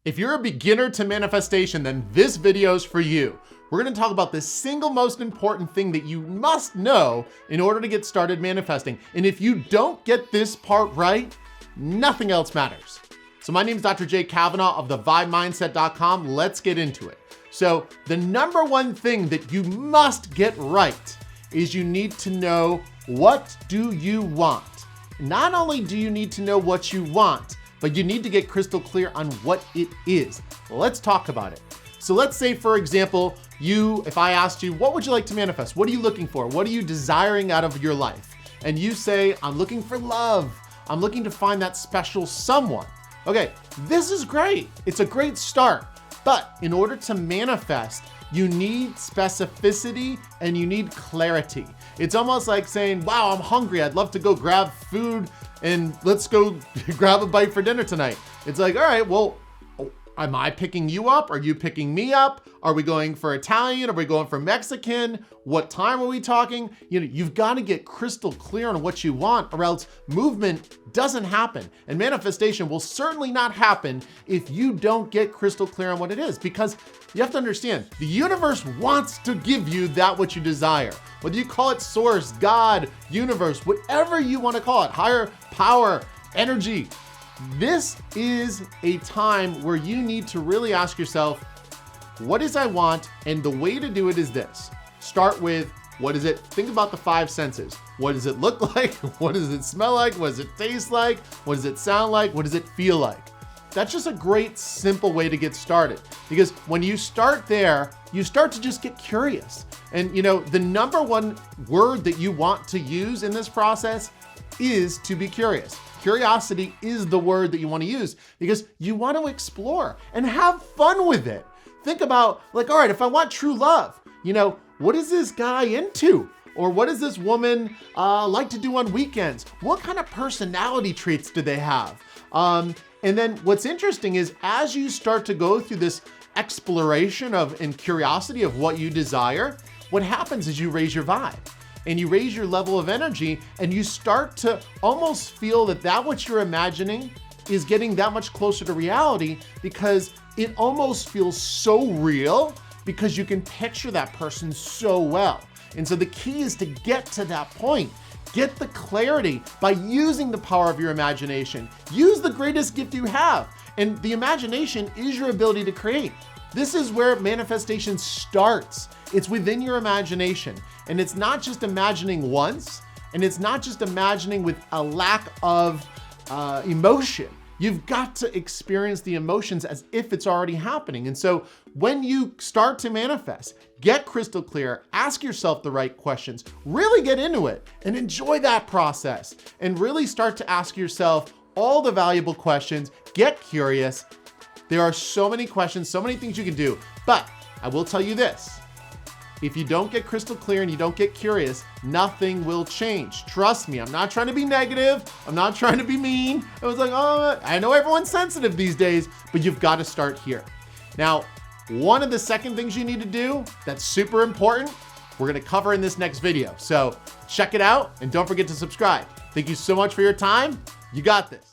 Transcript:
If you're a beginner to manifestation, then this video is for you. We're gonna talk about the single most important thing that you must know in order to get started manifesting. And if you don't get this part right, nothing else matters. So my name is Dr. Jay Kavanaugh of thevibemindset.com. Let's get into it. So the number one thing that you must get right is you need to know, what do you want? Not only do you need to know what you want, but you need to get crystal clear on what it is. Let's talk about it. So let's say, for example, if I asked you, what would you like to manifest? What are you looking for? What are you desiring out of your life? And you say, I'm looking for love. I'm looking to find that special someone. Okay, this is great. It's a great start. But in order to manifest, you need specificity and you need clarity. It's almost like saying, wow, I'm hungry. I'd love to go grab food and let's go grab a bite for dinner tonight. It's like, all right, well, am I picking you up? Are you picking me up? Are we going for Italian? Are we going for Mexican? What time are we talking? You've got to get crystal clear on what you want, or else movement doesn't happen. And manifestation will certainly not happen if you don't get crystal clear on what it is, because you have to understand, the universe wants to give you that which you desire. Whether you call it source, God, universe, whatever you want to call it, higher power, energy. This is a time where you need to really ask yourself, what is I want? And the way to do it is this. Start with, what is it? Think about the five senses. What does it look like? What does it smell like? What does it taste like? What does it sound like? What does it feel like? That's just a great, simple way to get started. Because when you start there, you start to just get curious. And the number one word that you want to use in this process is to be curious. Curiosity is the word that you want to use because you want to explore and have fun with it. Think about, like, all right, if I want true love, what is this guy into? Or what does this woman like to do on weekends? What kind of personality traits do they have? And then what's interesting is, as you start to go through this exploration and curiosity of what you desire, what happens is you raise your vibe and you raise your level of energy, and you start to almost feel that what you're imagining is getting that much closer to reality, because it almost feels so real because you can picture that person so well. And so the key is to get to that point. Get the clarity by using the power of your imagination. Use the greatest gift you have. And the imagination is your ability to create. This is where manifestation starts. It's within your imagination. And it's not just imagining once, and it's not just imagining with a lack of emotion. You've got to experience the emotions as if it's already happening. And so when you start to manifest, get crystal clear, ask yourself the right questions, really get into it and enjoy that process, and really start to ask yourself all the valuable questions. Get curious. There are so many questions, so many things you can do, but I will tell you this. If you don't get crystal clear and you don't get curious, nothing will change. Trust me, I'm not trying to be negative. I'm not trying to be mean. I was like, oh, I know everyone's sensitive these days, but you've got to start here. Now, one of the second things you need to do that's super important, we're going to cover in this next video. So check it out and don't forget to subscribe. Thank you so much for your time. You got this.